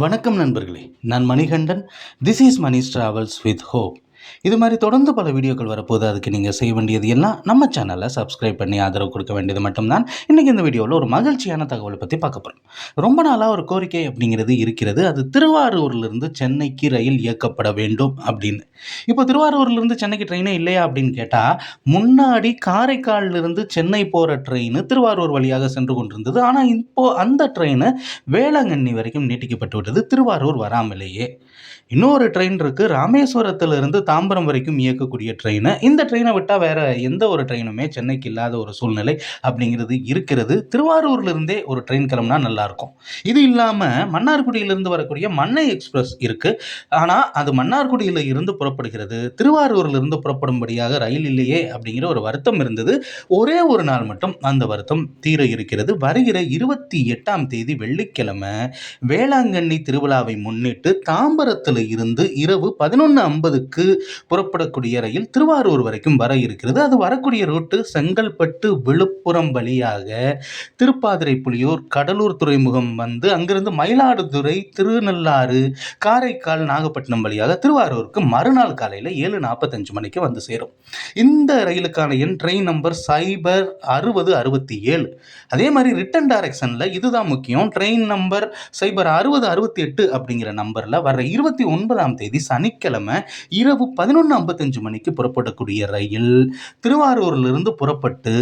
வணக்கம் நண்பர்களே, நான் Manikandan. This is Mani's travels with hope. இது மாதிரி தொடர்ந்து பல வீடியோக்கள் வரப்போது. அதுக்கு நீங்கள் செய்ய வேண்டியது எல்லாம் நம்ம சேனலை சப்ஸ்கிரைப் பண்ணி ஆதரவு கொடுக்க வேண்டியது மட்டும்தான். இன்றைக்கி இந்த வீடியோவில் ஒரு மகிழ்ச்சியான தகவலை பற்றி பார்க்க போகிறோம். ரொம்ப நாளாக ஒரு கோரிக்கை அப்படிங்கிறது இருக்கிறது. அது திருவாரூர்லேருந்து சென்னைக்கு ரயில் இயக்கப்பட வேண்டும் அப்படின்னு. இப்போ திருவாரூர்லேருந்து சென்னைக்கு ட்ரெயினே இல்லையா அப்படின்னு கேட்டால், முன்னாடி காரைக்காலிலிருந்து சென்னை போகிற ட்ரெயின் திருவாரூர் வழியாக சென்று கொண்டிருந்தது. ஆனால் இப்போது அந்த ட்ரெயின் வேளாங்கண்ணி வரைக்கும் நீட்டிக்கப்பட்டு விட்டது, திருவாரூர் வராமலேயே. இன்னொரு ட்ரெயின் இருக்குது, ராமேஸ்வரத்திலிருந்து தாம்பரம் வரைக்கும் இயக்கக்கூடிய ட்ரெயின். இந்த ட்ரெயினை விட்டால் வேறு எந்த ஒரு ட்ரெயினுமே சென்னைக்கு இல்லாத ஒரு சூழ்நிலை அப்படிங்கிறது இருக்கிறது. திருவாரூர்லேருந்தே ஒரு ட்ரெயின் கிளம்புனா நல்லாயிருக்கும். இது இல்லாமல் மன்னார்குடியிலிருந்து வரக்கூடிய மன்னை எக்ஸ்பிரஸ் இருக்குது. ஆனால் அது மன்னார்குடியில் இருந்து புறப்படுகிறது, திருவாரூரிலிருந்து புறப்படும்படியாக ரயில் இல்லையே அப்படிங்கிற ஒரு வருத்தம் இருந்தது. ஒரே ஒரு நாள் மட்டும் அந்த வருத்தம் தீர இருக்கிறது. வருகிற 28ஆம் தேதி வெள்ளிக்கிழமை வேளாங்கண்ணி திருவிழாவை முன்னிட்டு தாம்பரத்தில் இருந்து இரவு 11:50க்கு புறப்படக்கூடிய ரயில் திருவாரூர் வரைக்கும் வர இருக்கிறது. அது வரக்கூடிய ரூட்டு செங்கல்பட்டு விழுப்புரம் வழியாக திருப்பாதிரை புலியூர் கடலூர் துறைமுகம் வந்து அங்கிருந்து மயிலாடுதுறை திருநள்ளாறு காரைக்கால் நாகப்பட்டினம் வழியாக திருவாரூருக்கு மறுநாள் காலையில் 7:45 மணிக்கு வந்து சேரும். இந்த ரயிலுக்கான எண் ட்ரெயின் நம்பர் 06067. அதே மாதிரி ரிட்டன் டைரக்ஷனில் இதுதான் முக்கியம். ட்ரெயின் நம்பர் 06068 அப்படிங்கிற நம்பரில் வர 29ஆம் தேதி சனிக்கிழமை இரவு 11:55 மணிக்கு புறப்படக்கூடிய ரயில் திருவாரூரிலிருந்து புறப்பட்டு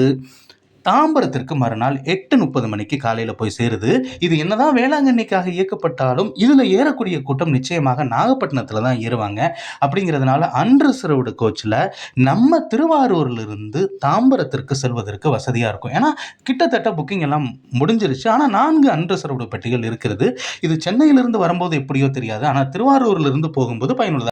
தாம்பரத்திற்கு மறுநாள் 8:30 மணிக்கு காலையில் போய் சேருது. இது என்னதான் வேளாங்கண்ணிக்காக இயக்கப்பட்டாலும் இதில் ஏறக்கூடிய கூட்டம் நிச்சயமாக நாகப்பட்டினத்தில் தான் ஏறுவாங்க. அப்படிங்கிறதுனால அன்ரிசர்வ்டு கோச்சில் நம்ம திருவாரூரிலிருந்து தாம்பரத்திற்கு செல்வதற்கு வசதியாக இருக்கும். ஏன்னா கிட்டத்தட்ட புக்கிங் எல்லாம் முடிஞ்சிருச்சு. ஆனால் 4 அன்ரிசர்வ்டு பெட்டிகள் இருக்கிறது. இது சென்னையிலிருந்து வரும்போது எப்படியோ தெரியாது, ஆனால் திருவாரூரிலிருந்து போகும்போது பயனுள்ளதாக